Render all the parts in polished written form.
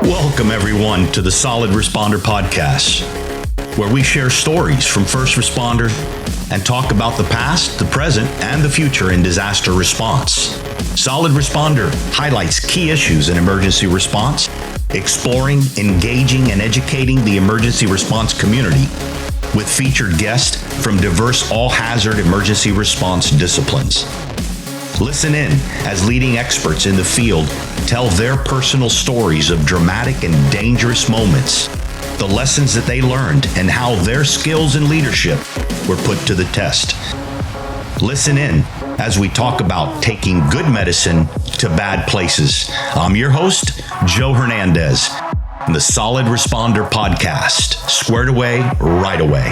Welcome, everyone, to the Solid Responder Podcast, where we share stories from first responders and talk about the past, the present, and the future in disaster response. Solid Responder highlights key issues in emergency response, exploring, engaging, and educating the emergency response community with featured guests from diverse all-hazard emergency response disciplines. Listen in as leading experts in the field tell their personal stories of dramatic and dangerous moments, the lessons that they learned, and how their skills and leadership were put to the test. Listen in as we talk about taking good medicine to bad places. I'm your host, Joe Hernandez, the Solid Responder Podcast, squared away, right away.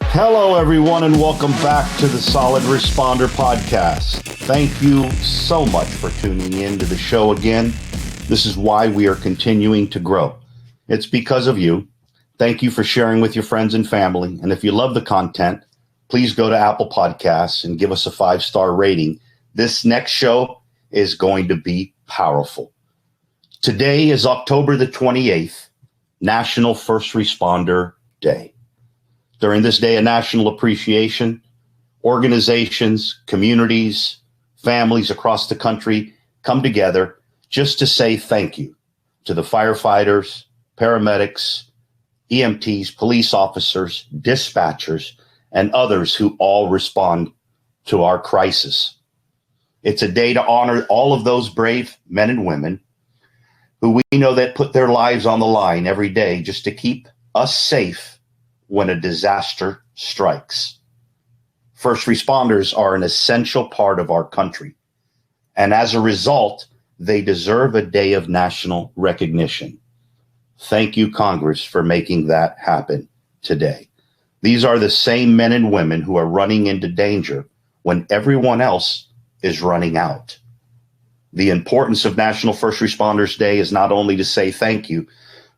Hello, everyone, and welcome back to the Solid Responder Podcast. Thank you so much for tuning in to the show again. This is why we are continuing to grow. It's because of you. Thank you for sharing with your friends and family. And if you love the content, please go to Apple Podcasts and give us a 5-star rating. This next show is going to be powerful. Today is October the 28th, National First Responder Day. During this day of national appreciation, organizations, communities, families across the country come together just to say thank you to the firefighters, paramedics, EMTs, police officers, dispatchers, and others who all respond to our crisis. It's a day to honor all of those brave men and women who we know that put their lives on the line every day just to keep us safe when a disaster strikes. First responders are an essential part of our country, and as a result, they deserve a day of national recognition. Thank you, Congress, for making that happen today. These are the same men and women who are running into danger when everyone else is running out. The importance of National First Responders Day is not only to say thank you,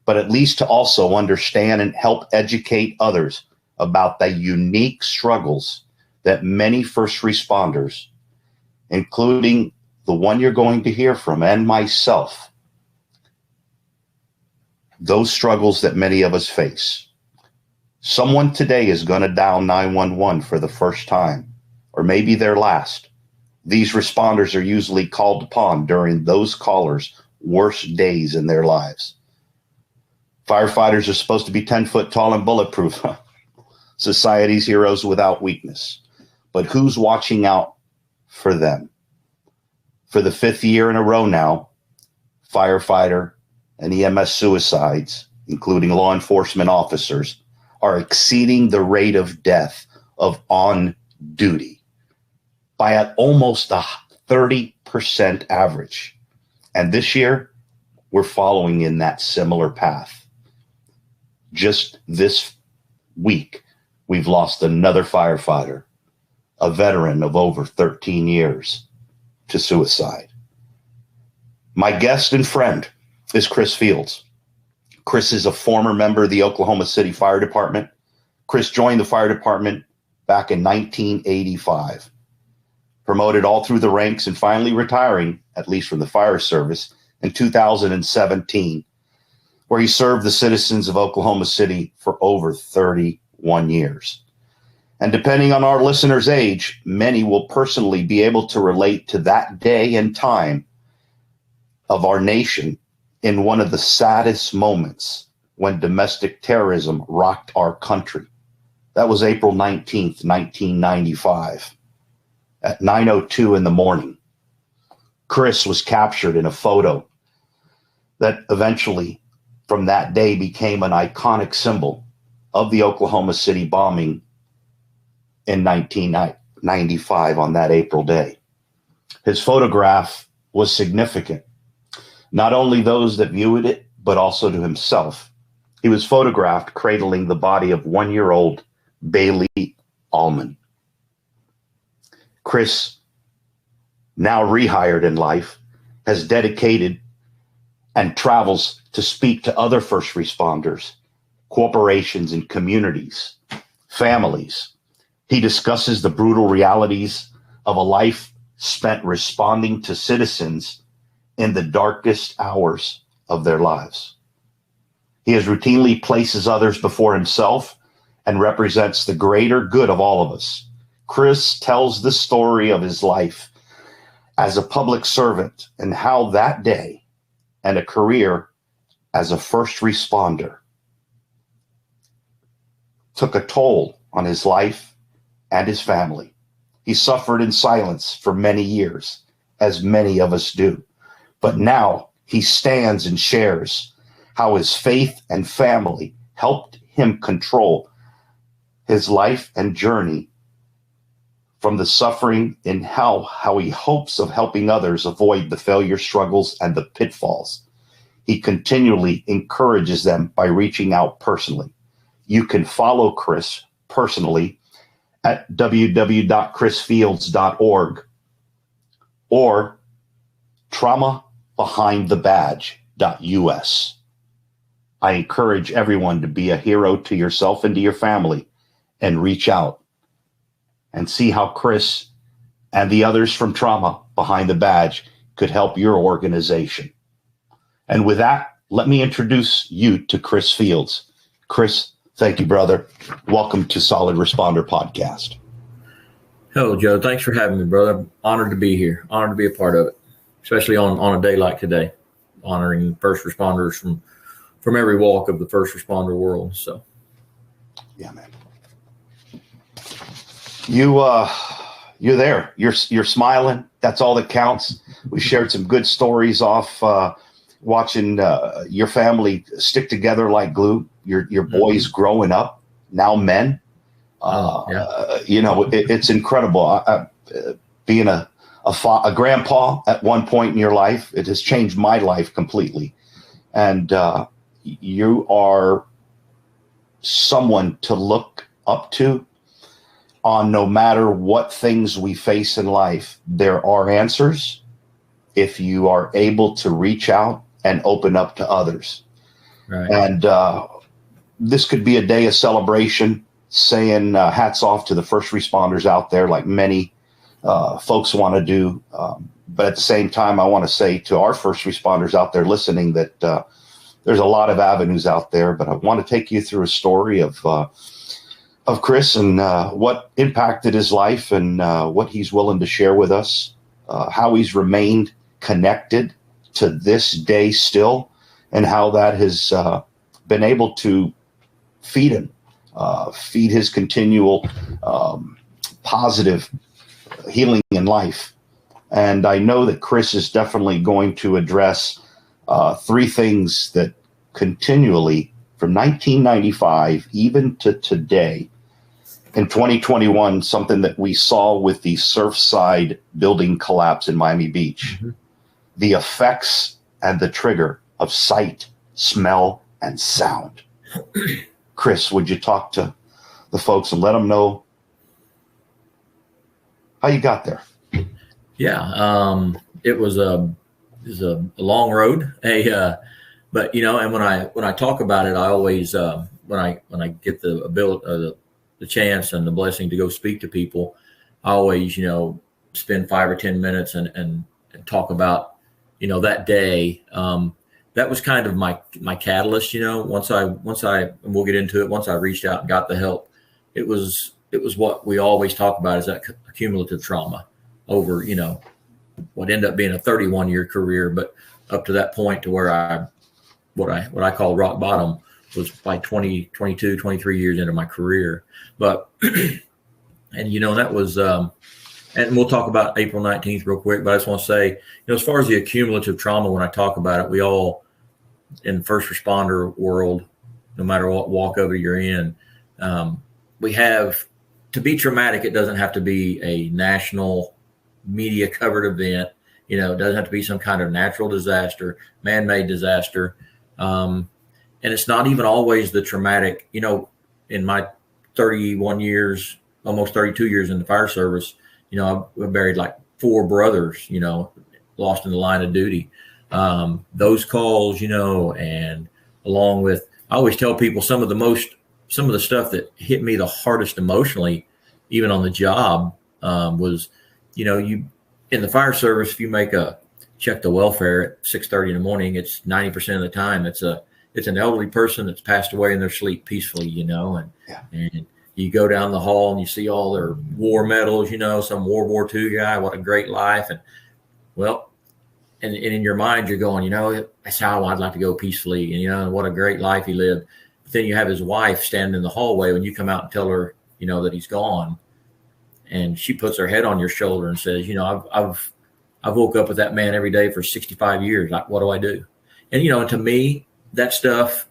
but at least to also understand and help educate others about the unique struggles that many first responders, including the one you're going to hear from and myself, those struggles that many of us face. Someone today is going to dial 911 for the first time, or maybe their last. These responders are usually called upon during those callers' worst days in their lives. Firefighters are supposed to be 10 foot tall and bulletproof. Society's heroes without weakness. But who's watching out for them? For the 5th year in a row now, firefighter and EMS suicides, including law enforcement officers, are exceeding the rate of death of on duty by at almost a 30% average. And this year, we're following in that similar path. Just this week, we've lost another firefighter, a veteran of over 13 years, to suicide. My guest and friend is Chris Fields. Chris is a former member of the Oklahoma City Fire Department. Chris joined the fire department back in 1985, promoted all through the ranks and finally retiring, at least from the fire service, in 2017. Where he served the citizens of Oklahoma City for over 31 years. And depending on our listeners' age, many will personally be able to relate to that day and time of our nation in one of the saddest moments when domestic terrorism rocked our country. That was April 19th, 1995, at 9:02 in the morning. Chris was captured in a photo that eventually from that day became an iconic symbol of the Oklahoma City bombing in 1995 on that April day. His photograph was significant. Not only those that viewed it, but also to himself. He was photographed cradling the body of 1-year-old Bailey Allman. Chris, now rehired in life, has dedicated and travels to speak to other first responders, corporations and communities, families. He discusses the brutal realities of a life spent responding to citizens in the darkest hours of their lives. He has routinely places others before himself and represents the greater good of all of us. Chris tells the story of his life as a public servant and how that day and a career as a first responder took a toll on his life and his family. He suffered in silence for many years, as many of us do. But now he stands and shares how his faith and family helped him control his life and journey from the suffering and how he hopes of helping others avoid the failure, struggles, and the pitfalls. He continually encourages them by reaching out personally. You can follow Chris personally at www.chrisfields.org or traumabehindthebadge.us. I encourage everyone to be a hero to yourself and to your family and reach out and see how Chris and the others from Trauma Behind the Badge could help your organization. And with that, let me introduce you to Chris Fields. Chris, thank you, brother. Welcome to Solid Responder Podcast. Hello, Joe. Thanks for having me, brother. I'm honored to be here. Honored to be a part of it, especially on a day like today, honoring first responders from every walk of the first responder world. So, yeah, man. You're there. You're smiling. That's all that counts. We shared some good stories off watching your family stick together like glue. Your boys growing up, now men. It's incredible. Being a grandpa at one point in your life, it has changed my life completely. And you are someone to look up to on no matter what things we face in life. There are answers if you are able to reach out and open up to others. Right. And this could be a day of celebration, saying hats off to the first responders out there, like many folks want to do. But at the same time, I want to say to our first responders out there listening that there's a lot of avenues out there, but I want to take you through a story of Chris and what impacted his life and what he's willing to share with us, how he's remained connected to this day still, and how that has been able to feed him, feed his continual positive healing in life. And I know that Chris is definitely going to address three things that continually, from 1995 even to today, in 2021, something that we saw with the Surfside building collapse in Miami Beach, the effects and the trigger of sight, smell, and sound. Chris, would you talk to the folks and let them know how you got there? Yeah, it was a long road. But and when I talk about it, I always when I get the ability, the chance and the blessing to go speak to people, I always spend 5 or 10 minutes and talk about that day. That was kind of my catalyst. Once I and we'll get into it. Once I reached out and got the help, it was what we always talk about, is that cumulative trauma over what ended up being a 31-year career, but up to that point to where what I call rock bottom was like 20, 22, 23 years into my career. But and that was and we'll talk about April 19th real quick, but I just want to say, as far as the accumulative trauma, when I talk about it, we all in the first responder world, no matter what walk over you're in, we have to be traumatic. It doesn't have to be a national media covered event. It doesn't have to be some kind of natural disaster, man-made disaster. And it's not even always the traumatic, in my 31 years, almost 32 years in the fire service, I buried like 4 brothers, lost in the line of duty. Those calls, and along with, I always tell people some of the stuff that hit me the hardest emotionally, even on the job, was, you in the fire service, if you make a check the welfare at 6:30 in the morning, it's 90% of the time it's an elderly person that's passed away in their sleep peacefully, and you go down the hall and you see all their war medals, some World War II guy, what a great life. And well, and in your mind, you're going, that's how I'd like to go peacefully. And, what a great life he lived. But then you have his wife standing in the hallway when you come out and tell her, that he's gone. And she puts her head on your shoulder and says, I've woke up with that man every day for 65 years. What do I do? And, and to me, that stuff,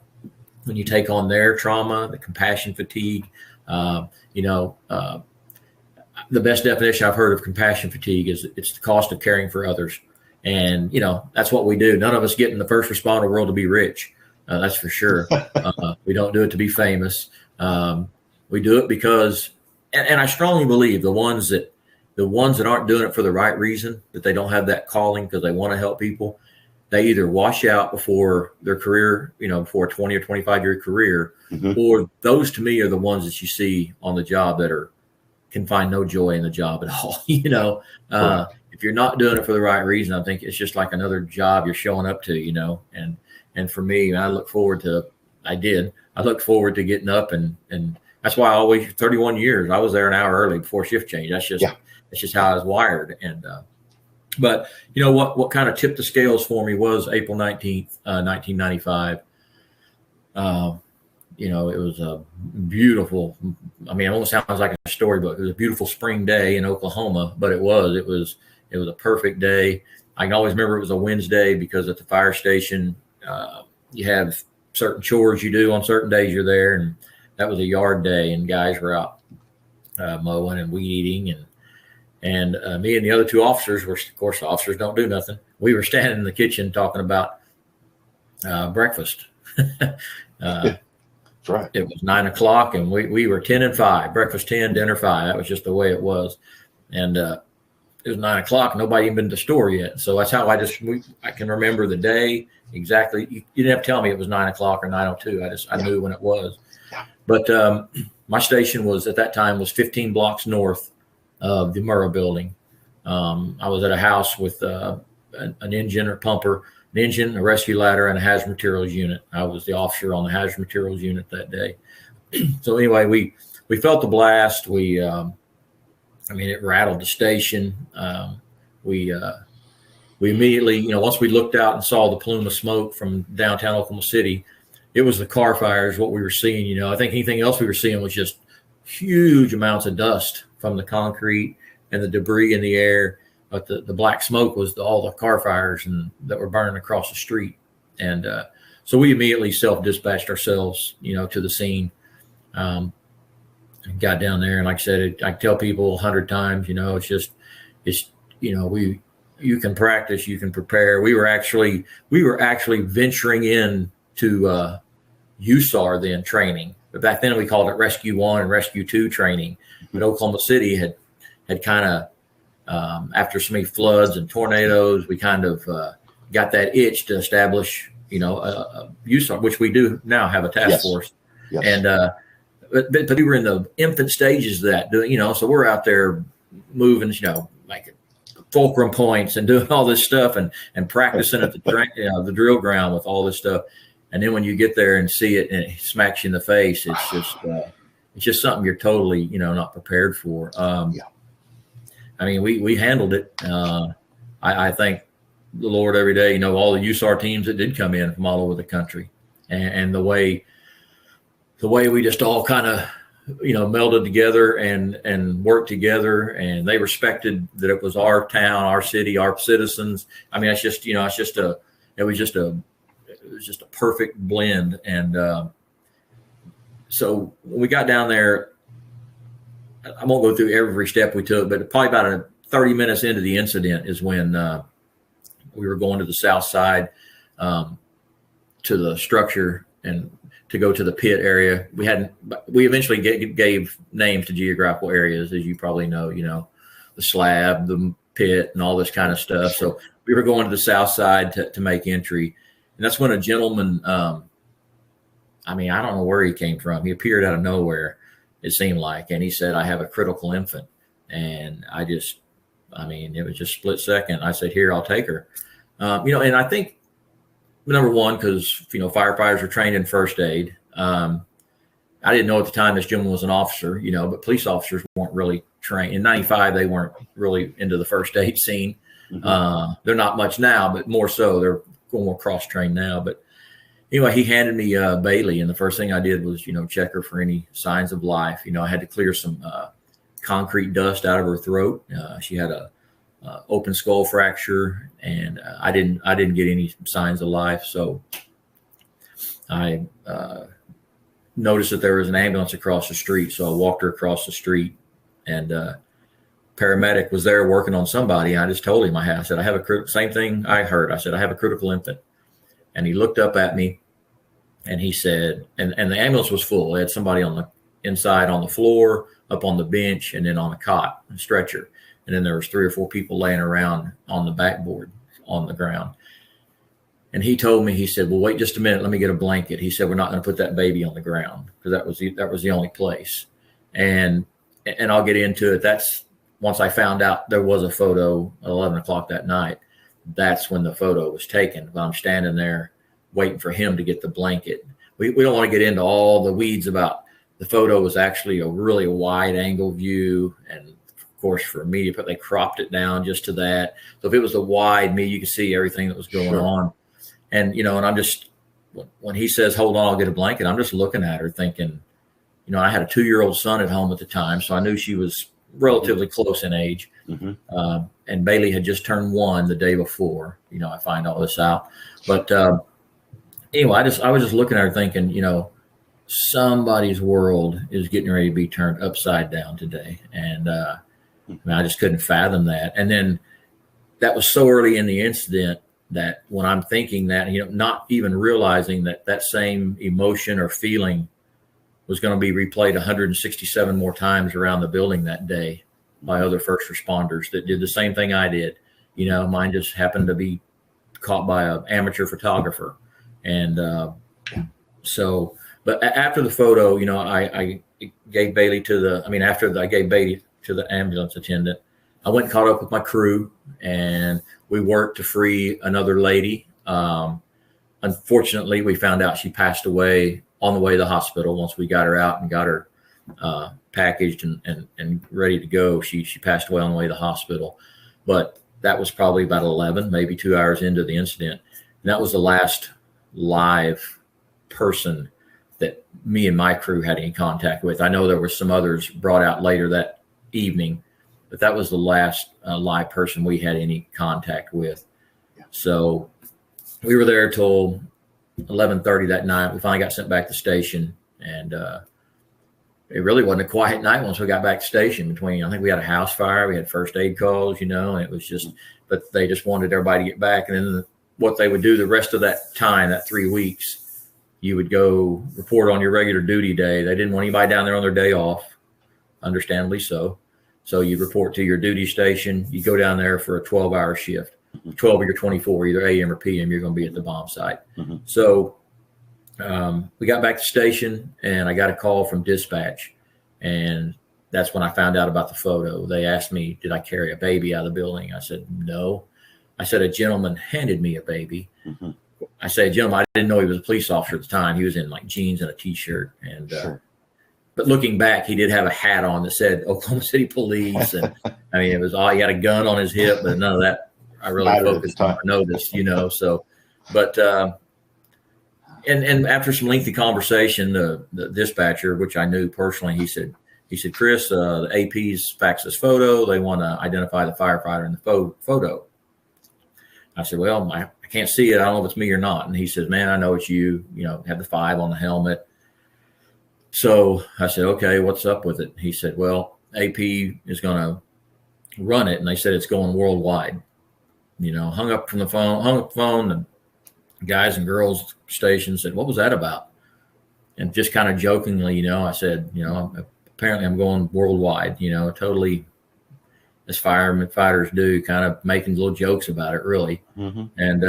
when you take on their trauma, the compassion fatigue, the best definition I've heard of compassion fatigue is it's the cost of caring for others. And, that's what we do. None of us get in the first responder world to be rich. That's for sure. We don't do it to be famous. We do it because, and I strongly believe the ones that aren't doing it for the right reason, that they don't have that calling because they want to help people, they either wash out before their career, before a 20 or 25 year career, or those to me are the ones that you see on the job that can find no joy in the job at all. If you're not doing it for the right reason, I think it's just like another job you're showing up to, and for me, I looked forward to getting up and that's why I always 31 years, I was there an hour early before shift change. That's just how I was wired. And, but what kind of tipped the scales for me was April 19th, 1995. It was a beautiful, it almost sounds like a storybook. It was a beautiful spring day in Oklahoma, but it was a perfect day. I can always remember it was a Wednesday because at the fire station, you have certain chores you do on certain days you're there. And that was a yard day and guys were out mowing and weed eating. And me and the other two officers were, of course, the officers don't do nothing. We were standing in the kitchen talking about breakfast. That's right. It was 9 o'clock and we were 10 and 5, breakfast 10, dinner 5. That was just the way it was. And it was 9 o'clock. Nobody even been to the store yet. So that's how I can remember the day exactly. You didn't have to tell me it was 9 o'clock or 9:02. I knew when it was. Yeah. But my station was at that time was 15 blocks north of the Murrah building. I was at a house with an engine or pumper, an engine, a rescue ladder, and a hazard materials unit. I was the officer on the hazard materials unit that day. So anyway, we felt the blast. It rattled the station. We immediately, once we looked out and saw the plume of smoke from downtown Oklahoma City, it was the car fires, what we were seeing. I think anything else we were seeing was just huge amounts of dust from the concrete and the debris in the air. But the black smoke was all the car fires that were burning across the street. And so we immediately self-dispatched ourselves, to the scene. Got down there, and like I said, I tell people 100 times, you can practice, you can prepare. We were actually venturing in to USAR then training, but back then we called it Rescue 1 and Rescue 2 training. But Oklahoma City had kind of after so many floods and tornadoes, we kind of got that itch to establish, a USAR, which we do now have a task force. Yes. And but we were in the infant stages of that, so we're out there moving, like fulcrum points and doing all this stuff and practicing at the drill ground with all this stuff. And then when you get there and see it and it smacks you in the face, it's just something you're totally, not prepared for. We handled it. I thank the Lord every day, all the USAR teams that did come in from all over the country and the way we just all kind of, melded together and worked together, and they respected that it was our town, our city, our citizens. It was just a perfect blend. And so when we got down there, I won't go through every step we took, but probably about 30 minutes into the incident is when we were going to the south side to the structure and to go to the pit area. We eventually gave names to geographical areas, as you probably know, the slab, the pit, and all this kind of stuff. So we were going to the south side to make entry. And that's when a gentleman, I don't know where he came from. He appeared out of nowhere, it seemed like. And he said, "I have a critical infant." And it was just split second. I said, "Here, I'll take her." And I think number one, because, firefighters are trained in first aid. I didn't know at the time this gentleman was an officer, but police officers weren't really trained. In 95, they weren't really into the first aid scene. Mm-hmm. They're not much now, but more so. They're more cross-trained now. But anyway, he handed me Bailey, and the first thing I did was, check her for any signs of life. I had to clear some concrete dust out of her throat. She had a open skull fracture, and I didn't get any signs of life. So I noticed that there was an ambulance across the street. So I walked her across the street, and paramedic was there working on somebody. I just told him, I said, I have same thing I heard. I said, I have a critical infant. And he looked up at me, and he said, and the ambulance was full. They had somebody on the inside on the floor, up on the bench, and then on a cot, a stretcher. And then there was 3 or 4 people laying around on the backboard on the ground. And he told me, he said, well, wait just a minute. Let me get a blanket. He said, we're not going to put that baby on the ground, because that was the only place. And I'll get into it. That's once I found out there was a photo at 11 o'clock that night. That's when the photo was taken. But I'm standing there waiting for him to get the blanket. We don't want to get into all the weeds about the photo. Was actually a really wide angle view. And of course, for media, but they cropped it down just to that. So if it was a wide me, you could see everything that was going on. And, and I'm just, when he says, hold on, I'll get a blanket, I'm just looking at her thinking, I had a 2-year-old son at home at the time. So I knew she was relatively close in age. Mm-hmm. And Bailey had just turned 1 the day before, I find all this out. But anyway, I was just looking at her thinking, somebody's world is getting ready to be turned upside down today. And I just couldn't fathom that. And then that was so early in the incident that when I'm thinking that, not even realizing that same emotion or feeling was going to be replayed 167 more times around the building that day by other first responders that did the same thing I did. Mine just happened to be caught by an amateur photographer. And but after the photo, I gave Bailey after I gave Bailey to the ambulance attendant, I went and caught up with my crew, and we worked to free another lady. Unfortunately, we found out she passed away on the way to the hospital. Once we got her out and got her packaged and ready to go, she passed away on the way to the hospital. But that was probably about 11, maybe 2 hours into the incident. And that was the last live person that me and my crew had any contact with. I know there were some others brought out later that evening, but that was the last live person we had any contact with. Yeah. So we were there till 11:30 that night. We finally got sent back to station, and it really wasn't a quiet night once we got back to station. I think we had a house fire, we had first aid calls, and it was just, but they just wanted everybody to get back. And then what they would do the rest of that time, that 3 weeks, you would go report on your regular duty day. They didn't want anybody down there on their day off, understandably so. So you report to your duty station. You go down there for a 12-hour shift, 12 or 24, either AM or PM. You're going to be at the bomb site. Mm-hmm. So we got back to station, and I got a call from dispatch, and that's when I found out about the photo. They asked me, did I carry a baby out of the building? I said, no. I said, a gentleman handed me a baby. Mm-hmm. I say, gentleman, I didn't know he was a police officer at the time. He was in like jeans and a T-shirt. And sure. But looking back, he did have a hat on that said Oklahoma City Police. And it was all, he had a gun on his hip, but none of that I really focused on or noticed, So, but, and after some lengthy conversation, the dispatcher, which I knew personally, he said, Chris, the AP's faxed this photo. They want to identify the firefighter in the photo. I said, well, I can't see it. I don't know if it's me or not. And he says, man, I know it's you, have the 5 on the helmet. So I said, okay, what's up with it? He said, well, AP is going to run it. And they said it's going worldwide. Hung up the phone, and guys and girls station said, what was that about? And just kind of jokingly, I said, apparently I'm going worldwide, totally as firefighters do, kind of making little jokes about it, really. Mm-hmm. And,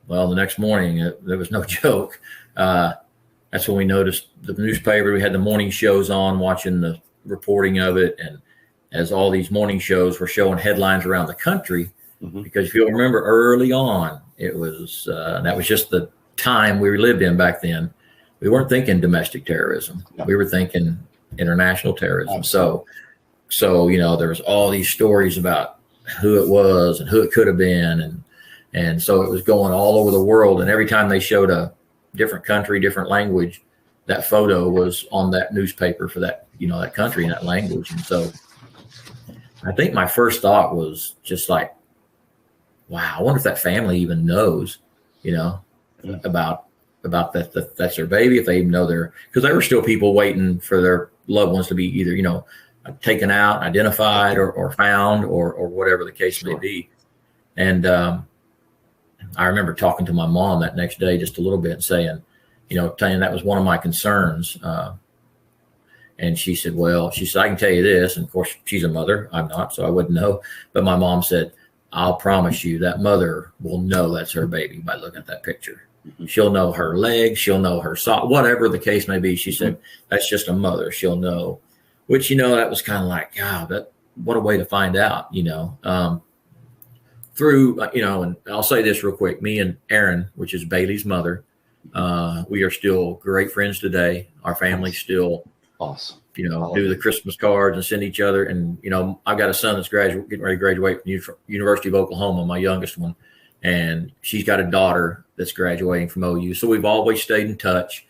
well, the next morning, there was no joke. That's when we noticed the newspaper. We had the morning shows on, watching the reporting of it. And as all these morning shows were showing headlines around the country, because if you'll remember early on, it was that was just the time we lived in back then. We weren't thinking domestic terrorism. No. We were thinking international terrorism. Absolutely. So there was all these stories about who it was and who it could have been, and so it was going all over the world. And every time they showed a different country, different language, that photo was on that newspaper for that that country and that language. And so I think my first thought was just like, wow, I wonder if that family even knows, about that's their baby, if they even know because there were still people waiting for their loved ones to be either, taken out, identified, or found, or whatever the case may be. And I remember talking to my mom that next day just a little bit and saying, telling that was one of my concerns. And she said, I can tell you this. And of course, she's a mother. I'm not, so I wouldn't know. But my mom said, I'll promise you that mother will know that's her baby by looking at that picture. She'll know her legs. She'll know her sock, whatever the case may be. She said, that's just a mother. She'll know, which, that was kind of like, what a way to find out, through, and I'll say this real quick. Me and Erin, which is Bailey's mother, we are still great friends today. Our family still awesome. Do the Christmas cards and send each other. And, I've got a son that's getting ready to graduate from University of Oklahoma, my youngest one. And she's got a daughter that's graduating from OU. So we've always stayed in touch.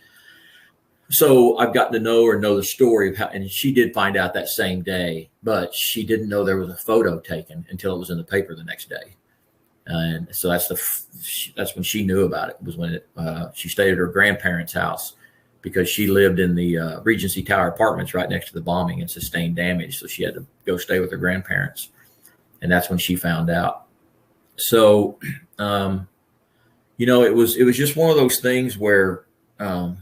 So I've gotten to know her and know the story of how, and she did find out that same day, but she didn't know there was a photo taken until it was in the paper the next day. And so that's when she knew about it, was when she stayed at her grandparents' house, because she lived in the Regency Tower apartments right next to the bombing and sustained damage. So she had to go stay with her grandparents. And that's when she found out. So, it was just one of those things where, and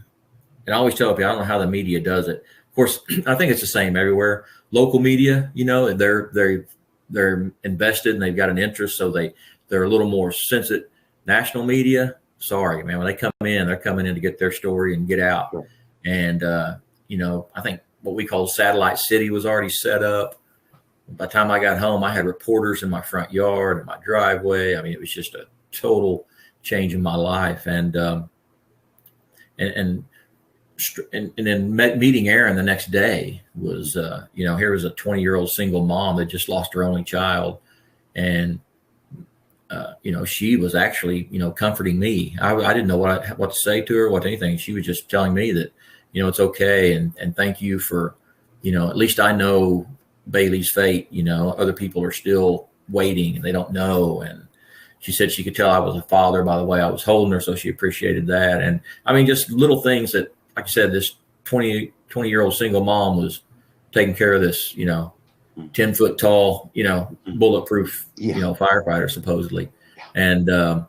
I always tell people, I don't know how the media does it. Of course, I think it's the same everywhere. Local media, they're invested and they've got an interest. So they're a little more sensitive. National media, sorry, man, when they come in, they're coming in to get their story and get out. Sure. And, I think what we call Satellite City was already set up. By the time I got home, I had reporters in my front yard and my driveway. I mean, it was just a total change in my life. And then meeting Erin the next day was, here was a 20-year-old single mom that just lost her only child. And, she was actually, comforting me. I didn't know what to say to her, what anything. She was just telling me that, it's okay. And thank you for, at least I know Bailey's fate. Other people are still waiting and they don't know. And she said she could tell I was a father by the way I was holding her. So she appreciated that. And I mean, just little things that, like I said, this 20-year-old single mom was taking care of this, 10-foot tall, bulletproof, firefighter supposedly. And,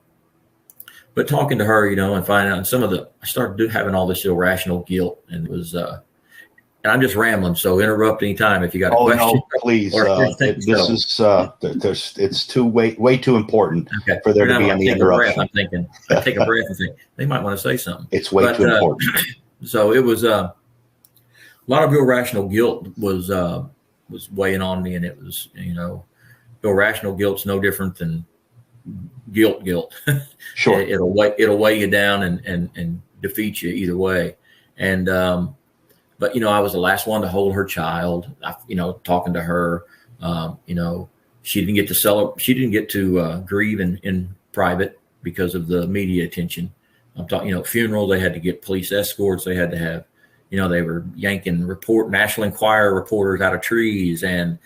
but talking to her, and finding out I started having all this irrational guilt, and it was, and I'm just rambling. So interrupt anytime if you got a question. No, please. It's way too important for there to be any interruption. I'm thinking, I take a breath and think they might want to say something. It's way too important. So it was a lot of irrational guilt was weighing on me, and it was, irrational guilt's no different than guilt. Sure. It'll weigh you down and defeat you either way. And but I was the last one to hold her child. Talking to her, she didn't get to grieve in private because of the media attention. I'm talking, funeral, they had to get police escorts. They had to have, they were yanking National Enquirer reporters out of trees. And,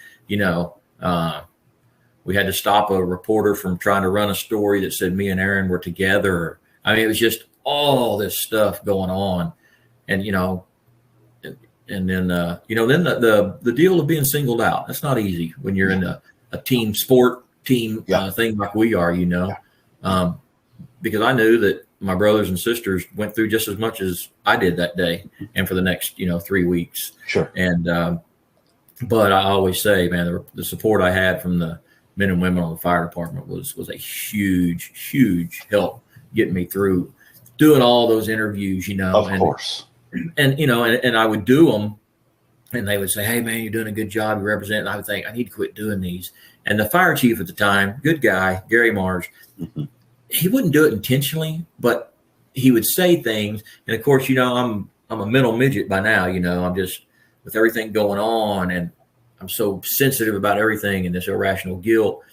we had to stop a reporter from trying to run a story that said me and Erin were together. I mean, it was just all this stuff going on. And, and then, then the deal of being singled out, that's not easy when you're in a team sport thing like we are, because I knew that my brothers and sisters went through just as much as I did that day and for the next, 3 weeks. Sure. And, but I always say, man, the support I had from the men and women on the fire department was a huge, huge help getting me through doing all those interviews, Of course. And, and I would do them and they would say, "Hey man, you're doing a good job. You represent." And I would think, I need to quit doing these. And the fire chief at the time, good guy, Gary Mars, he wouldn't do it intentionally, but he would say things. And of course, I'm a mental midget by now. I'm just, with everything going on, and I'm so sensitive about everything and this irrational guilt.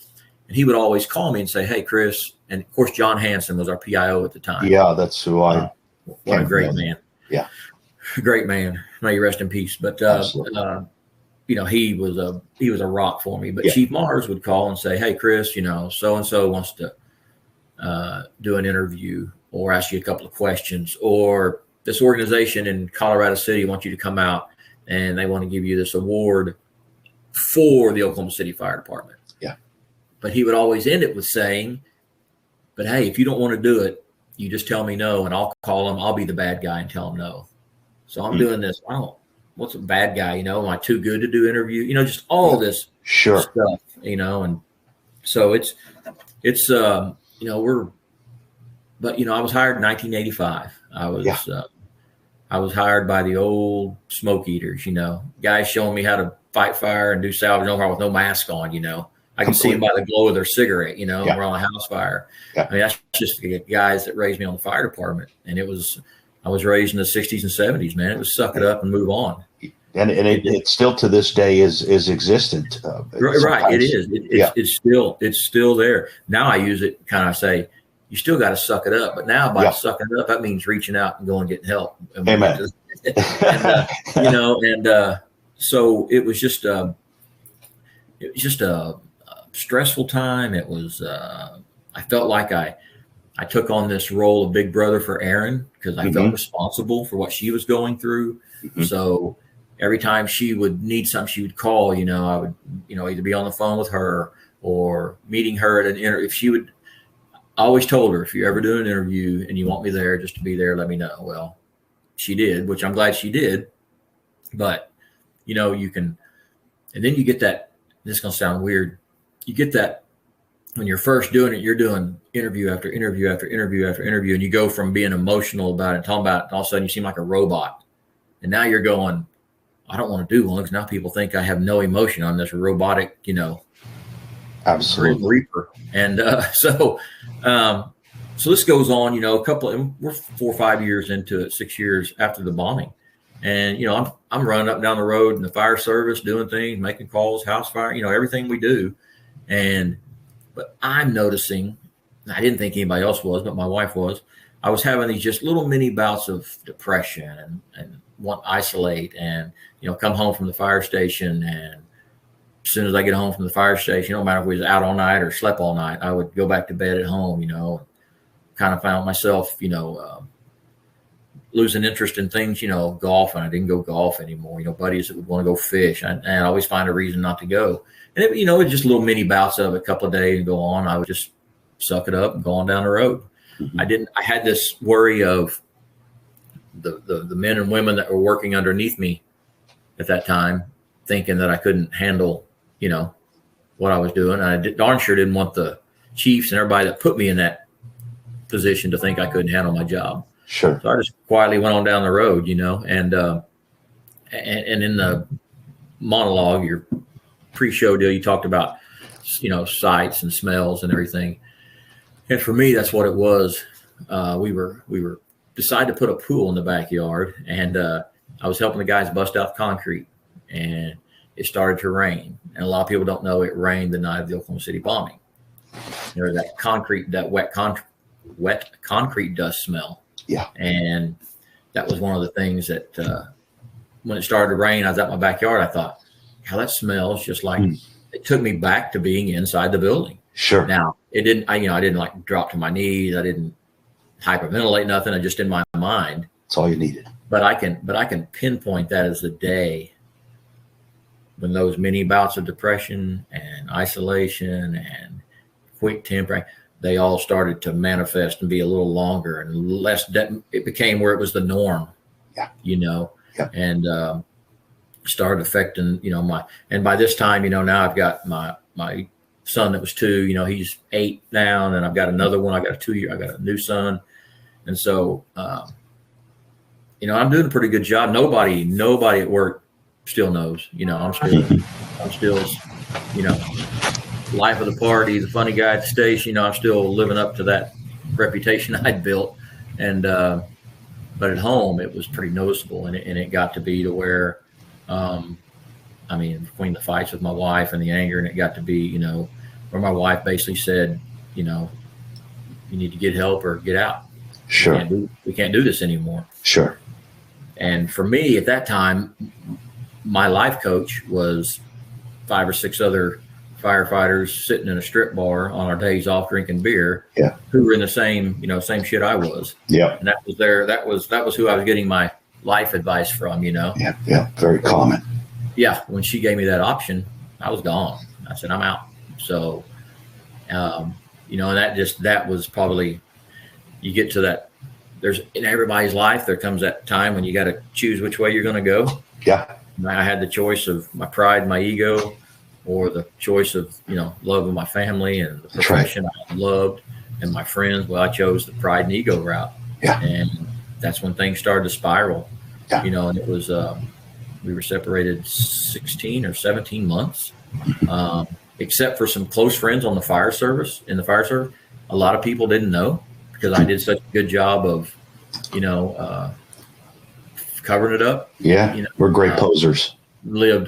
And he would always call me and say, "Hey, Chris," and of course, John Hanson was our PIO at the time. Yeah, that's who I. What a great man. Yeah, great man. May you rest in peace. But he was a rock for me. But Chief Mars would call and say, "Hey, Chris, so and so wants to do an interview or ask you a couple of questions, or this organization in Colorado City wants you to come out and they want to give you this award for the Oklahoma City Fire Department." Yeah. But he would always end it with saying, "But hey, if you don't want to do it, you just tell me no, and I'll call him. I'll be the bad guy and tell him no." So I'm doing this. What's a bad guy? Am I too good to do interview? Just all this stuff, and so it's I was hired in 1985. I was hired by the old smoke eaters, guys showing me how to fight fire and do salvage on fire with no mask on, I can see them by the glow of their cigarette, we're on a house fire. Yeah. I mean, that's just the guys that raised me on the fire department. And I was raised in the 60s and 70s, man. It was suck it up and move on. And it still to this day is existent. Right. It is. It's still there. Now I use it kind of say, you still got to suck it up. But now by sucking it up, that means reaching out and going and getting help. Amen. So it was just a stressful time. It was, I felt like I took on this role of big brother for Erin because I felt responsible for what she was going through. So every time she would need something, she would call, I would, either be on the phone with her or meeting her at an interview. I always told her, if you ever do an interview and you want me there, just to be there, let me know. Well, she did, which I'm glad she did. But, you can, and then you get that, this is going to sound weird. You get that when you're first doing it, you're doing interview after interview after interview after interview. And you go from being emotional about it, talking about it, and all of a sudden you seem like a robot. And now you're going, I don't want to do one because now people think I have no emotion on this robotic, Absolutely. Reaper. And so this goes on, we're 4 or 5 years into it, 6 years after the bombing. And, I'm running up and down the road in the fire service, doing things, making calls, house fire, everything we do. But I'm noticing, I didn't think anybody else was, but my wife was, I was having these just little mini bouts of depression and want to isolate and, come home from the fire station. And as soon as I get home from the fire station, no matter if we was out all night or slept all night, I would go back to bed at home, kind of found myself, losing interest in things, golf. And I didn't go golf anymore, buddies that would want to go fish. And I always find a reason not to go. And it, it's just little mini bouts of a couple of days and go on. I would just suck it up and go on down the road. I had this worry of the men and women that were working underneath me at that time, thinking that I couldn't handle, what I was doing. And I darn sure didn't want the chiefs and everybody that put me in that position to think I couldn't handle my job. Sure. So I just quietly went on down the road, and in the monologue, your pre-show deal, you talked about, sights and smells and everything. And for me, that's what it was. We were decided to put a pool in the backyard, and I was helping the guys bust out concrete, and it started to rain. And a lot of people don't know it rained the night of the Oklahoma City bombing. There was that wet concrete dust smell. Yeah. And that was one of the things that when it started to rain, I was at my backyard. I thought, how that smells just like it took me back to being inside the building. Sure. Now it didn't, I didn't like drop to my knees. I didn't hyperventilate nothing. I just in my mind. That's all you needed. But I can pinpoint that as the day when those mini bouts of depression and isolation and quick tempering, they all started to manifest and be a little longer and less. It became where it was the norm. Yeah. Yeah. And started affecting, and by this time, now I've got my son that was 2, he's 8 now, and I've got another one. I got a new son. And so, I'm doing a pretty good job. Nobody at work still knows, I'm still, life of the party, the funny guy at the station, I'm still living up to that reputation I'd built. And, but at home it was pretty noticeable, and it got to be to where, between the fights with my wife and the anger, and it got to be, where my wife basically said, you need to get help or get out. Sure. We can't do this anymore. Sure. And for me at that time, my life coach was 5 or 6 other firefighters sitting in a strip bar on our days off drinking beer, who were in the same shit I was. Yeah. And that was who I was getting my life advice from, Yeah. Yeah. Very common. Yeah. When she gave me that option, I was gone. I said, I'm out. So, and that was probably, you get to that, there's in everybody's life, there comes that time when you got to choose which way you're going to go. Yeah. I had the choice of my pride, my ego, or the choice of, love of my family and the profession I loved and my friends. Well, I chose the pride and ego route. Yeah. And that's when things started to spiral, Yeah. And it was, we were separated 16 or 17 months, except for some close friends in the fire service. A lot of people didn't know, because I did such a good job of, covering it up. Yeah. We're great posers. Lived,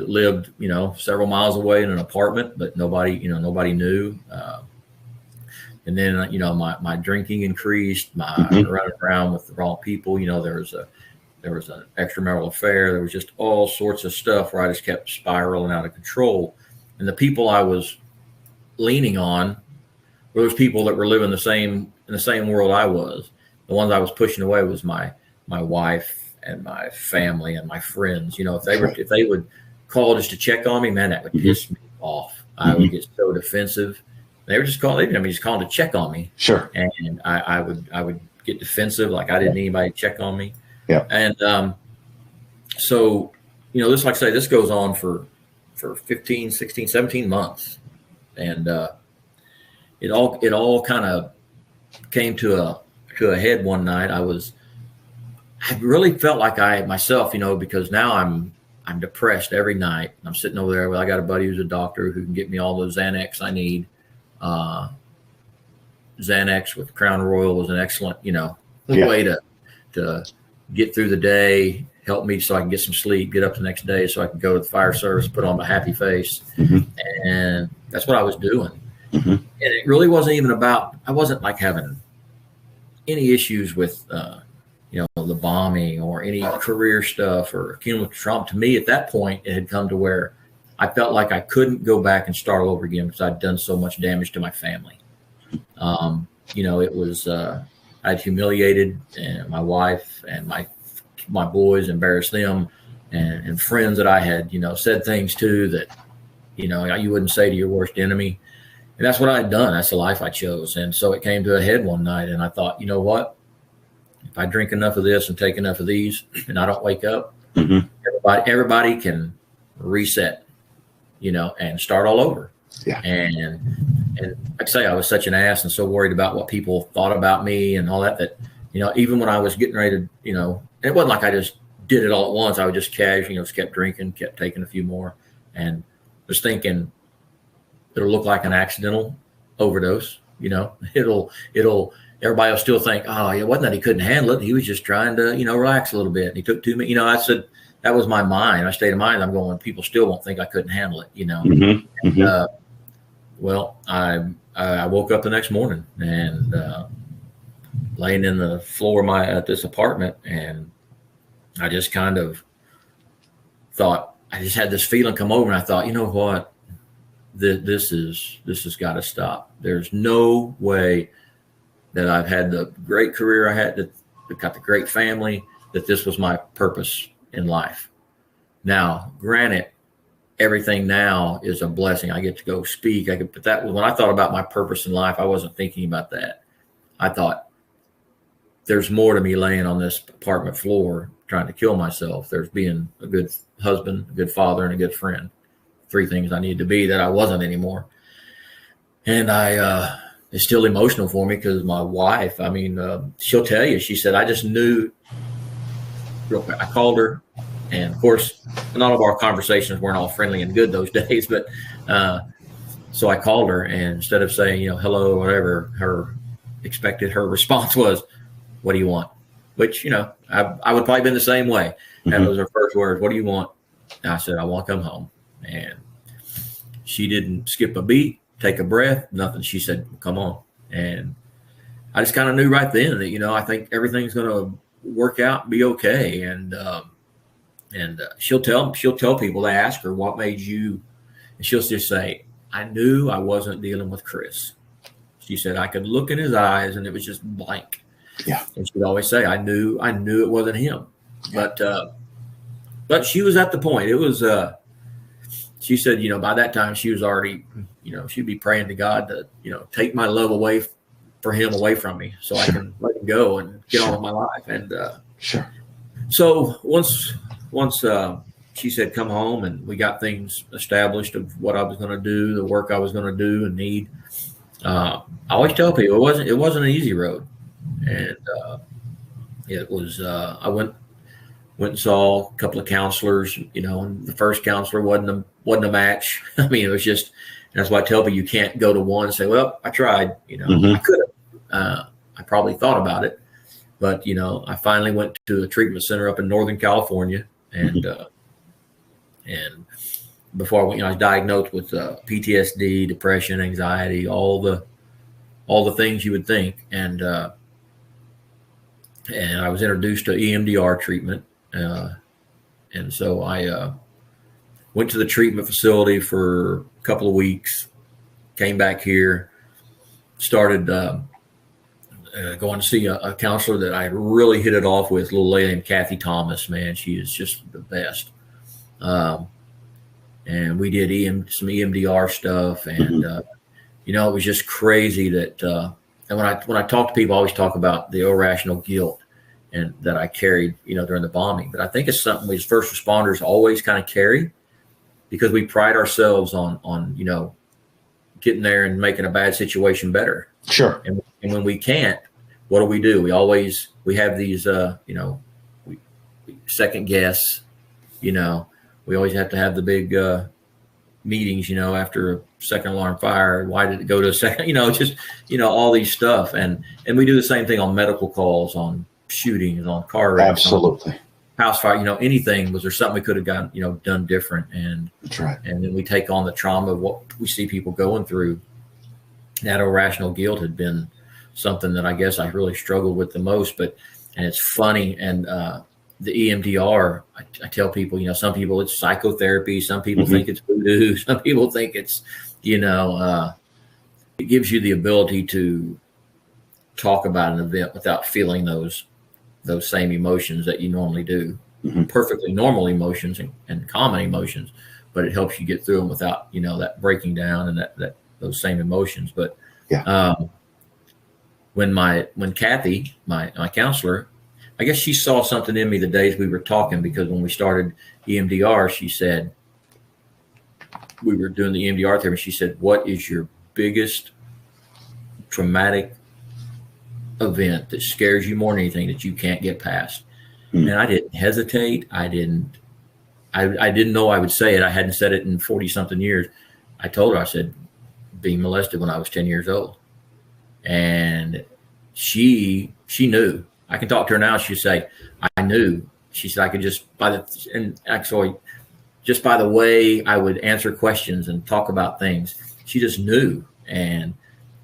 several miles away in an apartment, but nobody knew. And then, my drinking increased, my running around with the wrong people. There was an extramarital affair. There was just all sorts of stuff where I just kept spiraling out of control. And the people I was leaning on were those people that were living in the same world I was. The ones I was pushing away was my wife and my family and my friends. If they would call just to check on me, man, that would piss me off. I would get so defensive. They were just calling to check on me. Sure. And I would get defensive, like I didn't need anybody to check on me. Yeah. And so, this, like I say, this goes on for 15, 16, 17 months. And it all kind of came to a head one night. I really felt like myself, because now I'm depressed every night. I'm sitting over there. Well, I got a buddy who's a doctor who can get me all those Xanax I need. Xanax with Crown Royal was an excellent, way to get through the day, help me so I can get some sleep, get up the next day so I can go to the fire service, put on my happy face. And that's what I was doing. And it really wasn't even about, I wasn't like having any issues with, the bombing or any career stuff or cumulative trauma. To me, at that point, it had come to where I felt like I couldn't go back and start all over again because I'd done so much damage to my family. It was, I'd humiliated my wife and my boys, embarrassed them, and friends that I had, said things to that, you wouldn't say to your worst enemy. And that's what I had done. That's the life I chose. And so it came to a head one night, and I thought, you know what? If I drink enough of this and take enough of these and I don't wake up, everybody can reset, and start all over. Yeah. And I'd say I was such an ass and so worried about what people thought about me and all that, even when I was getting ready to, it wasn't like I just did it all at once. I would just casually, just kept drinking, kept taking a few more, and was thinking it'll look like an accidental overdose. Everybody will still think, oh, it wasn't that he couldn't handle it. He was just trying to, relax a little bit. And he took too many, I said, that was my mind, my state of mind. I'm going, people still won't think I couldn't handle it, And, well, I woke up the next morning and laying in the floor at this apartment, and I just kind of thought, I just had this feeling come over, and I thought, you know what, this has got to stop. There's no way that I've had the great career I had, that got the great family, that this was my purpose in life. Now, granted, everything now is a blessing. I get to go speak. But that was when I thought about my purpose in life. I wasn't thinking about that. I thought there's more to me laying on this apartment floor trying to kill myself. There's being a good husband, a good father, and a good friend. 3 things I needed to be that I wasn't anymore. And it's still emotional for me because my wife, she'll tell you, she said, I just knew real quick. I called her And of course, none of our conversations weren't all friendly and good those days, but so I called her, and instead of saying, hello or whatever, her response was, "What do you want?" Which, I would probably been the same way. That was her first word. "What do you want?" And I said, "I want to come home." And she didn't skip a beat, take a breath, nothing. She said, "Come on." And I just kind of knew right then that, I think everything's going to work out and be okay. And she'll tell people, they ask her, "What made you?" And she'll just say, "I knew I wasn't dealing with Chris." She said, "I could look in his eyes and it was just blank." Yeah. And she'd always say, I knew it wasn't him. Yeah. But she was at the point. It was, she said, by that time she was already, she'd be praying to God to, take my love away from me so I can let him go and get on with my life. And sure. So once she said, "Come home," and we got things established of what I was going to do, the work I was going to do and need. I always tell people it wasn't an easy road, and it was. I went and saw a couple of counselors, and the first counselor wasn't a match. I mean, it was just. That's why I tell people you can't go to one and say, "Well, I tried." I could have. I probably thought about it, but I finally went to a treatment center up in Northern California, and and before I went, I was diagnosed with PTSD, depression, anxiety, all the things you would think, and I was introduced to Emdr treatment, and so I went to the treatment facility for a couple of weeks, came back here, started going to see a counselor that I really hit it off with, a little lady named Kathy Thomas. Man, she is just the best. And we did some EMDR stuff, and it was just crazy that. And when I talk to people, I always talk about the irrational guilt and that I carried, during the bombing. But I think it's something we as first responders always kind of carry, because we pride ourselves on getting there and making a bad situation better. Sure. And when we can't, what do? We have these, we second guess, we always have to have the big meetings, after a second alarm fire. Why did it go to a second? Just, all these stuff. And we do the same thing on medical calls, on shootings, on car wrecks. Absolutely. House fire, anything. Was there something we could have gotten, done different? And that's right. And then we take on the trauma of what we see people going through. That irrational guilt had been something that I guess I really struggled with the most. And it's funny. And the EMDR, I tell people, some people it's psychotherapy, some people think it's voodoo, some people think it's, it gives you the ability to talk about an event without feeling those same emotions that you normally do. Perfectly normal emotions and common emotions, but it helps you get through them without, that breaking down and that those same emotions. But when Kathy, my counselor, I guess she saw something in me the days we were talking, because when we started EMDR, she said, we were doing the EMDR therapy. She said, "What is your biggest traumatic event that scares you more than anything that you can't get past?" And I didn't hesitate. I didn't know I would say it. I hadn't said it in 40 something years. I told her, I said, being molested when I was 10 years old. And she knew. I can talk to her now. She'd say, "I knew." She said, "I could just just by the way I would answer questions and talk about things, she just knew." And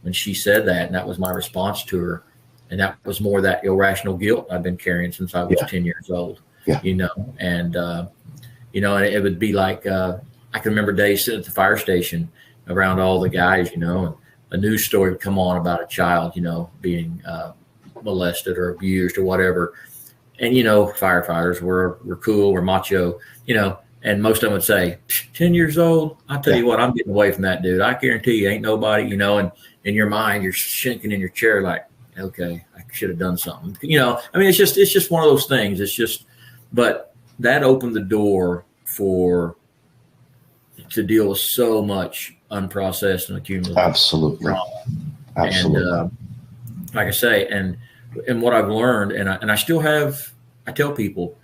when she said that, and that was my response to her, and that was more that irrational guilt I've been carrying since I was 10 years old. And and it would be like I can remember days sitting at the fire station around all the guys, and a news story would come on about a child, being molested or abused or whatever. And, firefighters were cool, we're macho, and most of them would say, 10 years old, I'll tell you what, I'm getting away from that dude. I guarantee you ain't nobody, and in your mind, you're shaking in your chair like, okay, I should have done something. It's just one of those things. It's just, but that opened the door to deal with so much unprocessed and accumulated trauma. Absolutely. And like I say, and what I've learned, and I still have, I tell people,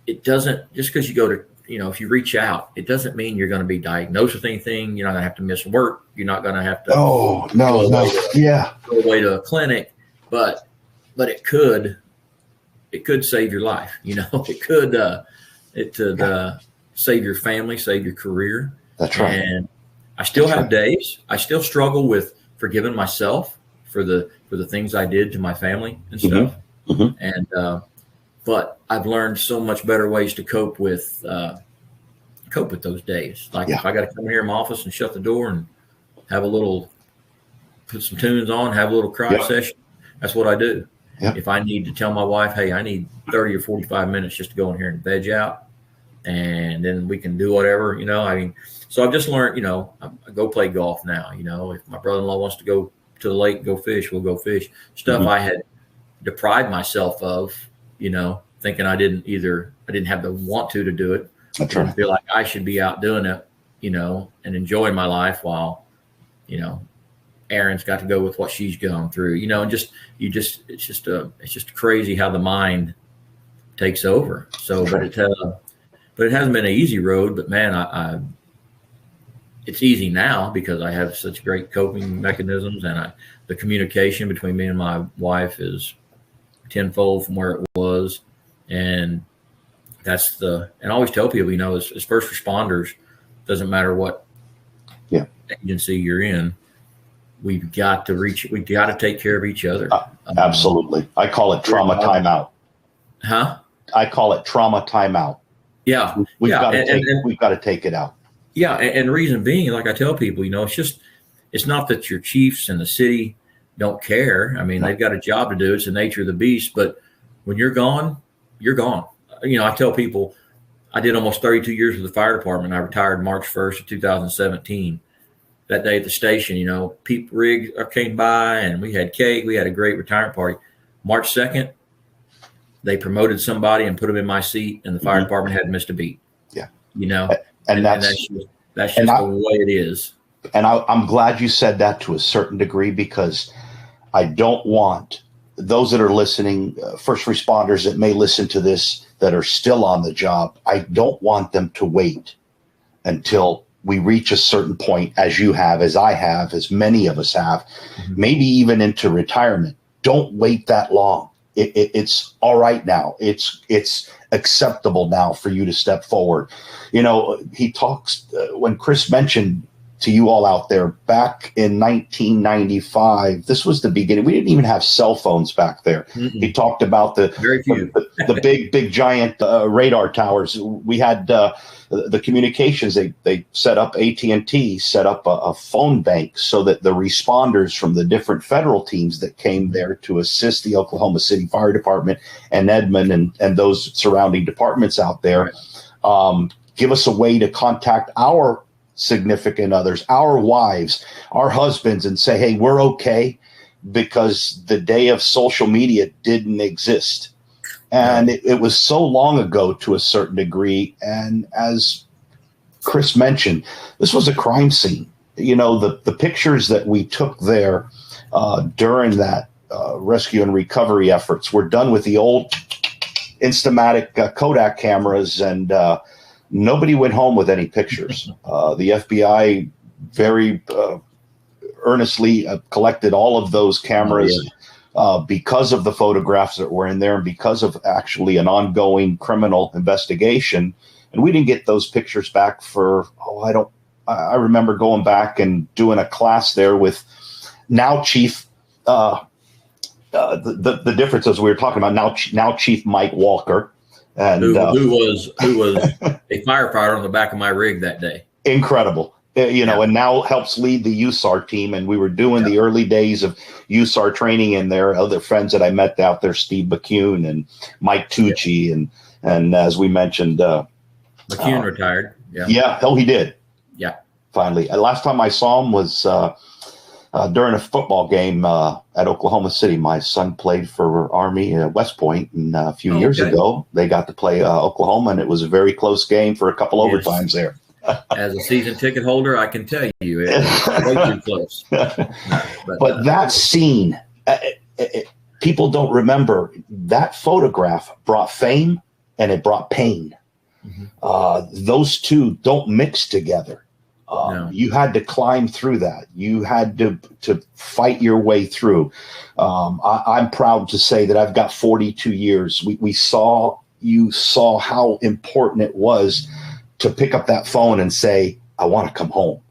it doesn't, just because you go to, if you reach out, it doesn't mean you're going to be diagnosed with anything. You're not going to have to miss work. You're not going to have to go away to a clinic, but it could save your life. It could save your family, save your career. That's right. And I still have days. I still struggle with forgiving myself for the things I did to my family and stuff. Mm-hmm. And but I've learned so much better ways to cope with those days. Like if I got to come here in my office and shut the door and put some tunes on, have a little cry session. That's what I do. Yep. If I need to tell my wife, hey, I need 30 or 45 minutes just to go in here and veg out, and then we can do whatever, so I've just learned, I go play golf now. If my brother-in-law wants to go to the lake, go fish, we'll go fish. Stuff I had deprived myself of, thinking I didn't have the want to do it. That's right. I feel like I should be out doing it, and enjoying my life while, Erin's got to go with what she's going through, it's just crazy how the mind takes over. So, but it hasn't been an easy road, but man, it's easy now because I have such great coping mechanisms, and the communication between me and my wife is tenfold from where it was. And and I always tell people, as first responders, doesn't matter what agency you're in, we've got to take care of each other. Absolutely. I call it trauma timeout. Huh? I call it trauma timeout. Yeah. We've got to take it out. Yeah. And the reason being, like I tell people, it's not that your chiefs in the city don't care. I mean, they've got a job to do. It's the nature of the beast. But when you're gone, you're gone. I tell people I did almost 32 years with the fire department. I retired March 1st of 2017. That day at the station, Pete Riggs came by and we had cake. We had a great retirement party. March 2nd, they promoted somebody and put them in my seat, and the fire department hadn't missed a beat. Yeah. And that's just the way it is. And I'm glad you said that to a certain degree, because I don't want those that are listening, first responders that may listen to this that are still on the job, I don't want them to wait until we reach a certain point, as you have, as I have, as many of us have, maybe even into retirement. Don't wait that long. It's all right now. It's acceptable now for you to step forward. He talks when Chris mentioned to you all out there back in 1995. This was the beginning. We didn't even have cell phones back there. He talked about the big giant radar towers. We had the communications. They set up, AT&T set up a phone bank so that the responders from the different federal teams that came there to assist the Oklahoma City Fire Department and Edmond and those surrounding departments out there, give us a way to contact our significant others, our wives, our husbands, and say, hey, we're okay, because the day of social media didn't exist. And it was so long ago to a certain degree. And as Chris mentioned, this was a crime scene. The pictures that we took there during that rescue and recovery efforts were done with the old Instamatic Kodak cameras, and nobody went home with any pictures. The FBI very earnestly collected all of those cameras because of the photographs that were in there, and because of actually an ongoing criminal investigation. And we didn't get those pictures back for, I remember going back and doing a class there with now Chief, the differences we were talking about, now Chief Mike Walker. And who was a firefighter on the back of my rig that day. Incredible. And now helps lead the USAR team. And we were doing the early days of USAR training in there. Other friends that I met out there, Steve McCune and Mike Tucci. And as we mentioned, McCune retired. Yeah. Yeah. Oh, he did. Yeah. Finally. Last time I saw him was during a football game at Oklahoma City. My son played for Army at West Point, and a few years ago they got to play Oklahoma, and it was a very close game for a couple overtimes there. As a season ticket holder, I can tell you it's way too close. But that scene, people don't remember. That photograph brought fame and it brought pain. Those two don't mix together. No. You had to climb through that. You had to fight your way through. I'm proud to say that I've got 42 years. You saw how important it was to pick up that phone and say, I want to come home.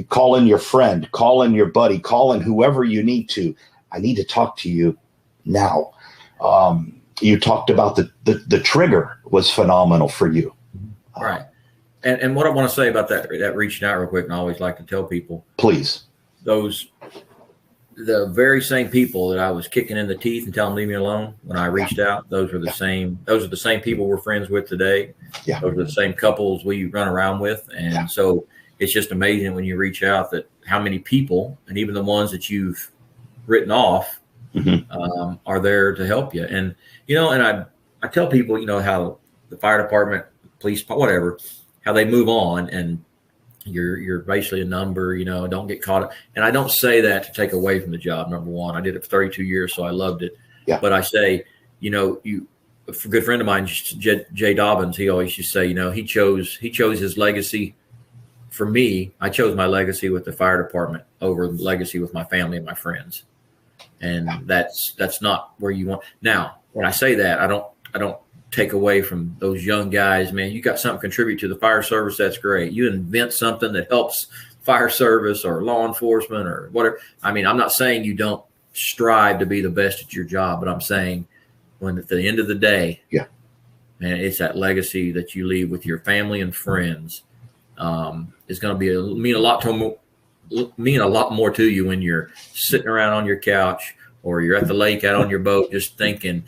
Call in your friend, call in your buddy, call in whoever you need to. I need to talk to you now. You talked about the trigger was phenomenal for you. Right. And what I want to say about that reaching out real quick, and I always like to tell people, please, the very same people that I was kicking in the teeth and telling them leave me alone when I reached out, those are the same people we're friends with today. Yeah. Those are the same couples we run around with. And so it's just amazing when you reach out that how many people, and even the ones that you've written off, are there to help you. And, and I tell people, how the fire department, police, whatever, how they move on, and you're basically a number, don't get caught up. And I don't say that to take away from the job. Number one, I did it for 32 years, so I loved it. Yeah. But I say, a good friend of mine, Jay Dobbins, he always used to say, he chose his legacy. For me, I chose my legacy with the fire department over the legacy with my family and my friends. And that's not where you want. Now, when I say that, I don't take away from those young guys. Man, you got something to contribute to the fire service, that's great. You invent something that helps fire service or law enforcement or whatever. I mean, I'm not saying you don't strive to be the best at your job, but I'm saying when at the end of the day, man, it's that legacy that you leave with your family and friends. Is going to mean a lot more to you when you're sitting around on your couch or you're at the lake out on your boat, just thinking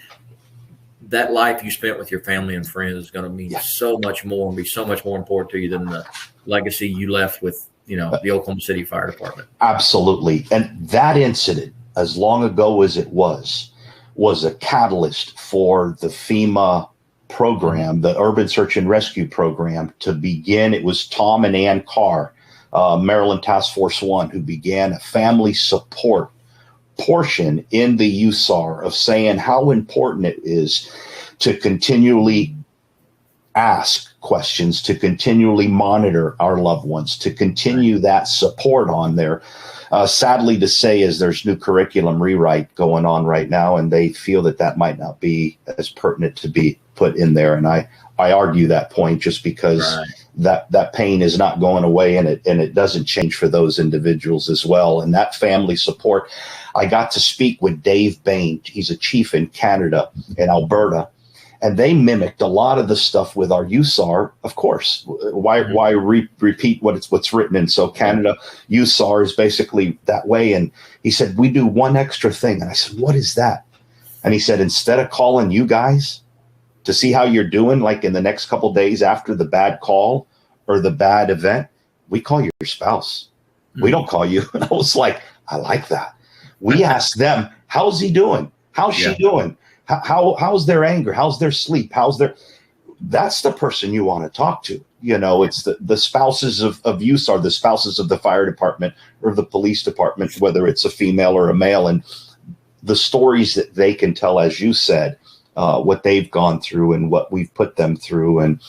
that life you spent with your family and friends is going to mean so much more and be so much more important to you than the legacy you left with, the Oklahoma City Fire Department. Absolutely. And that incident, as long ago as it was a catalyst for the FEMA program, the Urban Search and Rescue program, to begin. It was Tom and Ann Carr, Maryland Task Force 1, who began a family support portion in the USAR of saying how important it is to continually ask questions, to continually monitor our loved ones, to continue that support on there. Sadly to say is there's new curriculum rewrite going on right now, and they feel that might not be as pertinent to be put in there. And I argue that point just because that pain is not going away, and it doesn't change for those individuals as well. And that family support, I got to speak with Dave Bain. He's a chief in Canada, in Alberta. And they mimicked a lot of the stuff with our USAR, of course. Why repeat what's written in? So Canada, USAR is basically that way. And he said, we do one extra thing. And I said, what is that? And he said, instead of calling you guys to see how you're doing, like in the next couple of days after the bad call or the bad event, we call your spouse. We don't call you. And I was like, I like that. We ask them, how's he doing? How's she doing? How's their anger? How's their sleep? That's the person you want to talk to. It's the spouses of USAR, the spouses of the fire department or the police department, whether it's a female or a male, and the stories that they can tell, as you said, what they've gone through and what we've put them through. And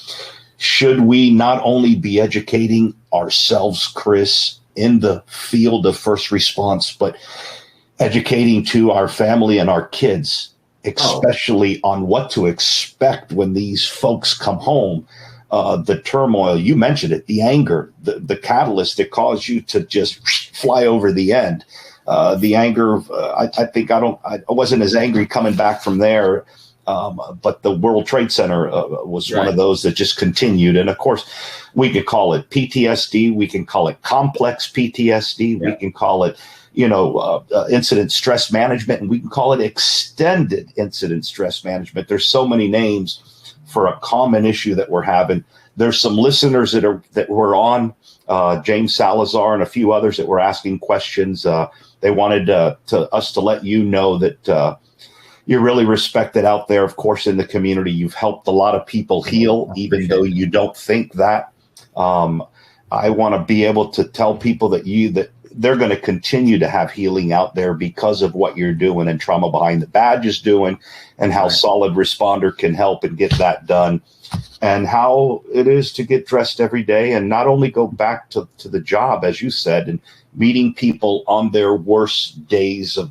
should we not only be educating ourselves, Chris, in the field of first response, but educating to our family and our kids, especially on what to expect when these folks come home, the turmoil, you mentioned it, the anger, the catalyst that caused you to just fly over the end. The anger, I wasn't as angry coming back from there, but the World Trade Center was one of those that just continued. And of course, we could call it PTSD. We can call it complex PTSD. We can call it incident stress management, and we can call it extended incident stress management. There's so many names for a common issue that we're having. There's some listeners that were on, James Salazar and a few others that were asking questions. They wanted us to let you know that you're really respected out there, of course, in the community. You've helped a lot of people heal, even though you don't think that. I want to be able to tell people that they're going to continue to have healing out there because of what you're doing and Trauma Behind the Badge is doing, and how Solid Responder can help and get that done, and how it is to get dressed every day and not only go back to the job, as you said, and meeting people on their worst days of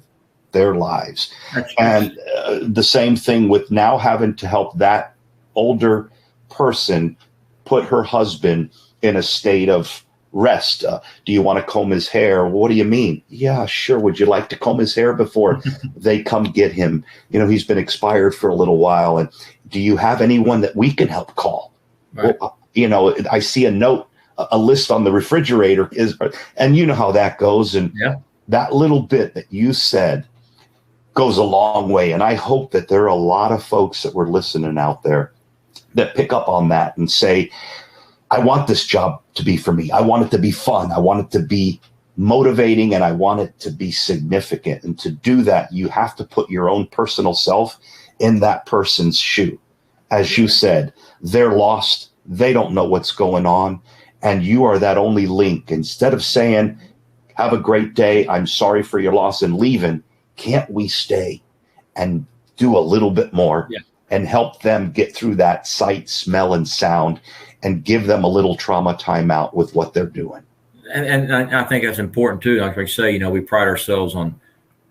their lives. And the same thing with now having to help that older person put her husband in a state of rest. Do you want to comb his hair? What do you mean? Yeah, sure. Would you like to comb his hair before they come get him? You know, he's been expired for a little while. And do you have anyone that we can help call? Right. Well, you know, I see a note, a list on the refrigerator and you know how that goes. And that little bit that you said goes a long way. And I hope that there are a lot of folks that were listening out there that pick up on that and say, I want this job to be for me. I want it to be fun. I want it to be motivating, and I want it to be significant. And to do that, you have to put your own personal self in that person's shoe. As you said, they're lost. They don't know what's going on. And you are that only link. Instead of saying, have a great day, I'm sorry for your loss, and leaving, can't we stay and do a little bit more and help them get through that sight, smell, and sound, and give them a little trauma timeout with what they're doing. And I think that's important too. Like I say, you know, we pride ourselves on,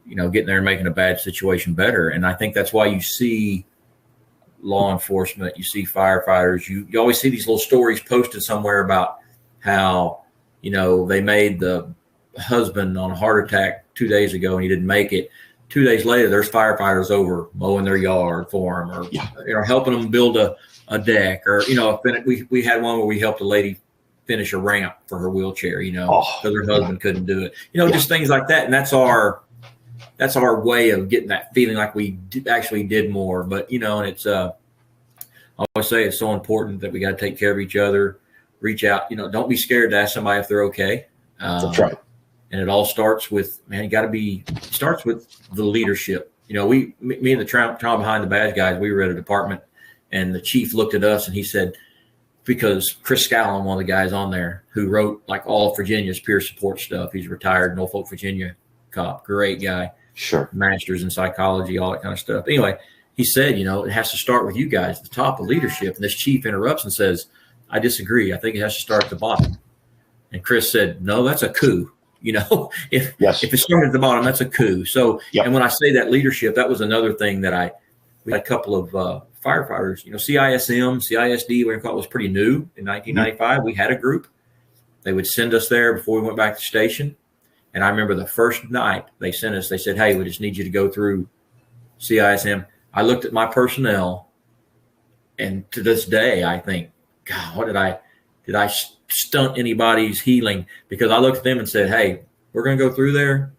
you know, getting there and making a bad situation better. And I think that's why you see law enforcement, you see firefighters, you always see these little stories posted somewhere about how, you know, they made the husband on a heart attack 2 days ago and he didn't make it. 2 days later, there's firefighters over mowing their yard for him, or you know, helping them build a deck, or, you know, we had one where we helped a lady finish a ramp for her wheelchair, you know, because her husband couldn't do it, you know, just things like that. And that's our way of getting that feeling like we actually did more. But, you know, and it's, I always say it's so important that we got to take care of each other, reach out, you know, don't be scared to ask somebody if they're okay. That's right. And it all starts with, man, starts with the leadership. You know, me and the Trauma Behind the Badge guys, we were at a department, and the chief looked at us and he said, because Chris Scallon, one of the guys on there who wrote like all of Virginia's peer support stuff, he's a retired Norfolk, Virginia cop, great guy, master's in psychology, all that kind of stuff. Anyway, he said, you know, it has to start with you guys at the top of leadership. And this chief interrupts and says, I disagree. I think it has to start at the bottom. And Chris said, no, that's a coup. You know, if it started at the bottom, that's a coup. So, and when I say that leadership, that was another thing that we had a couple of firefighters, you know, CISD, whatever it was pretty new in 1995. We had a group. They would send us there before we went back to the station. And I remember the first night they sent us, they said, hey, we just need you to go through CISM. I looked at my personnel, and to this day, I think, God, what did I stunt anybody's healing? Because I looked at them and said, hey, we're going to go through there.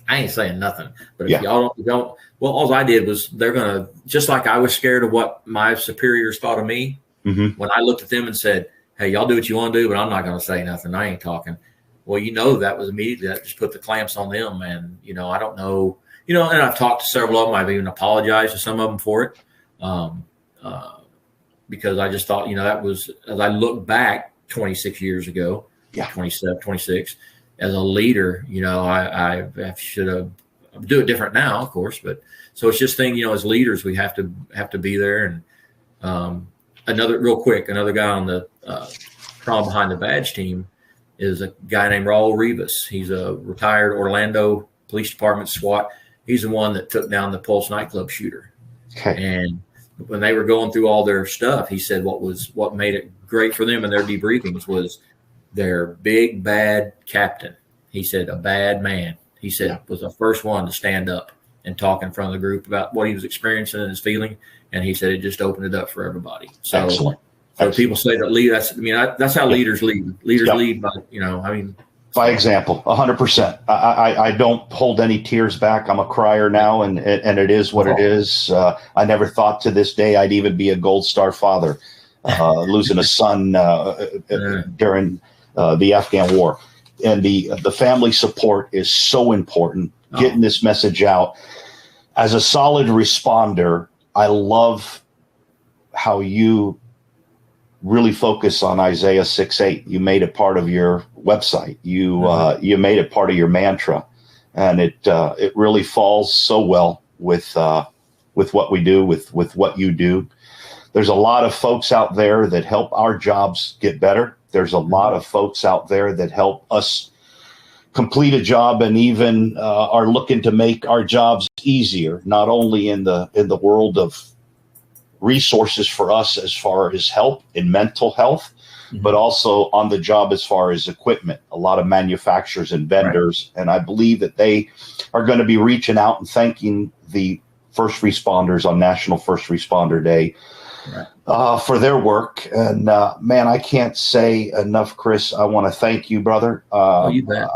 I ain't saying nothing, but if y'all don't, well, all I did was they're going to, just like I was scared of what my superiors thought of me. When I looked at them and said, hey, y'all do what you want to do, but I'm not going to say nothing. I ain't talking. Well, you know, that was immediately, that just put the clamps on them. And, you know, I don't know, you know, and I've talked to several of them. I've even apologized to some of them for it. Because I just thought, you know, that was, as I look back 26 years ago, 27, 26, as a leader, you know, I should have do it different now, of course. But so it's just thing, you know, as leaders, we have to be there. And another guy on the Trauma Behind the Badge team is a guy named Raul Rivas. He's a retired Orlando Police Department SWAT. He's the one that took down the Pulse nightclub shooter. And when they were going through all their stuff, he said what made it great for them in their debriefings was their big bad captain. He said a bad man. He said was the first one to stand up and talk in front of the group about what he was experiencing and his feeling. And he said it just opened it up for everybody. So, Excellent. People say that that's how leaders lead. Leaders lead by, you know, I mean, by example, 100%. I don't hold any tears back. I'm a crier now, and it is what it is. I never thought to this day I'd even be a Gold Star father, losing a son during the Afghan war. And the family support is so important, getting this message out. As a solid responder, I love how you really focus on Isaiah 6:8. You made it part of your website. You made it part of your mantra, and it really falls so well with what we do, with what you do. There's a lot of folks out there that help our jobs get better. There's a lot of folks out there that help us complete a job, and even are looking to make our jobs easier, not only in the world of resources for us as far as help in mental health, but also on the job as far as equipment. A lot of manufacturers and vendors, and I believe that they are going to be reaching out and thanking the first responders on National First Responder Day for their work. And man, I can't say enough, Chris. I want to thank you, brother. You bet.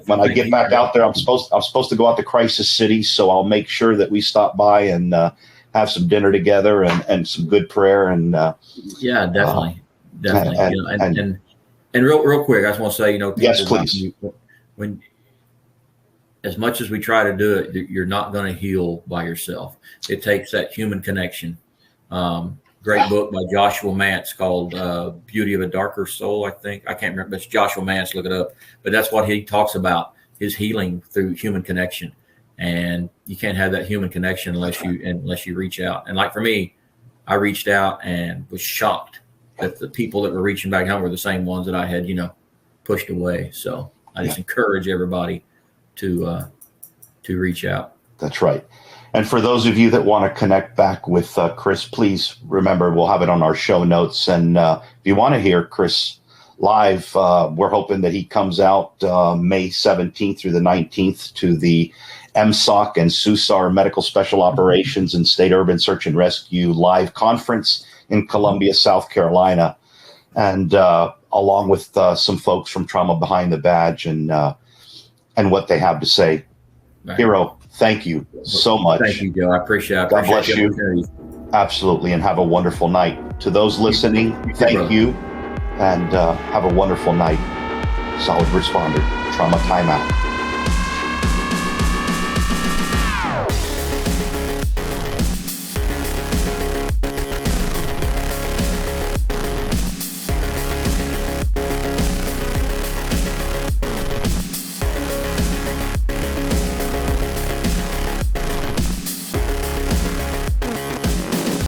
When I get back out there, I'm supposed to go out to Crisis City, so I'll make sure that we stop by and have some dinner together and some good prayer. And yeah, definitely. And real quick, I just want to say, yes, please. When as much as we try to do it, you're not going to heal by yourself. It takes that human connection. Great book by Joshua Mance called Beauty of a Darker Soul, I think. I can't remember. It's Joshua Mance, look it up. But that's what he talks about, his healing through human connection. And you can't have that human connection unless you reach out. And like for me, I reached out and was shocked that the people that were reaching back home were the same ones that I had, pushed away. So I just encourage everybody to reach out. That's right. And for those of you that want to connect back with Chris, please remember, we'll have it on our show notes. And if you want to hear Chris live, we're hoping that he comes out May 17th through the 19th to the MSOC and SUSAR Medical Special Operations and State Urban Search and Rescue live conference in Columbia, South Carolina. And along with some folks from Trauma Behind the Badge and what they have to say. Right. Hero, thank you so much. Thank you, Joe. I appreciate it. God bless you. Absolutely. And have a wonderful night. To those listening, thank you. And have a wonderful night. Solid Responder. Trauma Timeout.